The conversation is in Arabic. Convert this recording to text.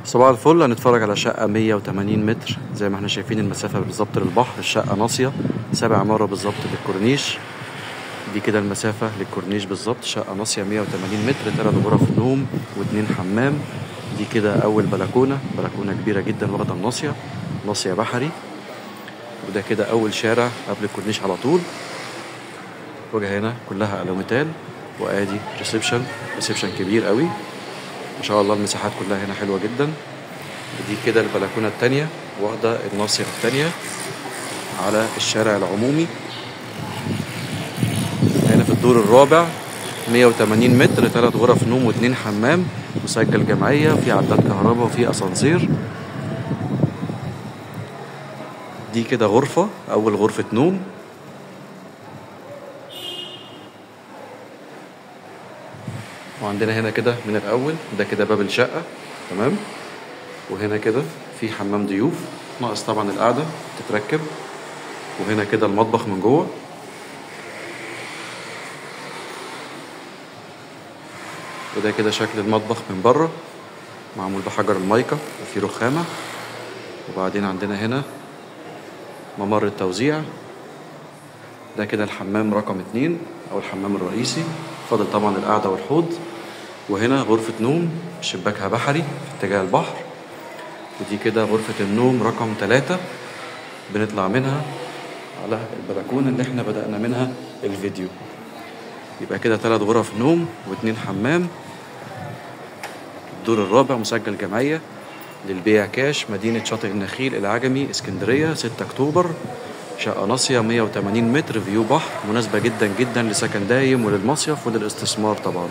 صباح الفل. هنتفرج على شقة 180 متر زي ما احنا شايفين المسافة بالظبط للبحر. الشقة ناصية 7 عمارة بالظبط للكورنيش. دي كده المسافة للكورنيش بالظبط. شقة ناصية 180 متر، 3 غرف نوم و2 حمام. دي كده أول بلكونة كبيرة جدا واخدة الناصية، ناصية بحري. وده كده أول شارع قبل الكورنيش على طول. وجه هنا كلها ألوميتال. وآدي ريسبشن كبير قوي ما شاء الله. المساحات كلها هنا حلوة جدا. ودي كده البلكونة التانية واخدة الناصية التانية على الشارع العمومي. هنا في الدور الرابع 180 متر، 3 غرف نوم و2 حمام، مسجل جمعية، وفي عداد كهرباء وفي أسانسير. دي كده غرفة، أول غرفة نوم. وعندنا هنا كده من الأول ده كده باب الشقة، تمام. وهنا كده في حمام ضيوف، ناقص طبعا القعدة تتركب. وهنا كده المطبخ من جوه. وده كده شكل المطبخ من بره، معمول بحجر المايكا وفي رخامة. وبعدين عندنا هنا ممر التوزيع. ده كده الحمام رقم 2 أو الحمام الرئيسي. فاضل طبعا القعدة والحوض. وهنا غرفة نوم شباكها بحري في اتجاه البحر. ودي كده غرفة النوم رقم 3، بنطلع منها على البلكونة اللي احنا بدأنا منها الفيديو. يبقى كده 3 غرف نوم و2 حمام. الدور الرابع مسجل جمعية للبيع كاش، مدينة شاطئ النخيل العجمي، اسكندرية، 6 أكتوبر. شقة ناصية 180 متر، فيو بحر، مناسبة جدا جدا لسكن دايم وللمصيف وللاستثمار طبعا.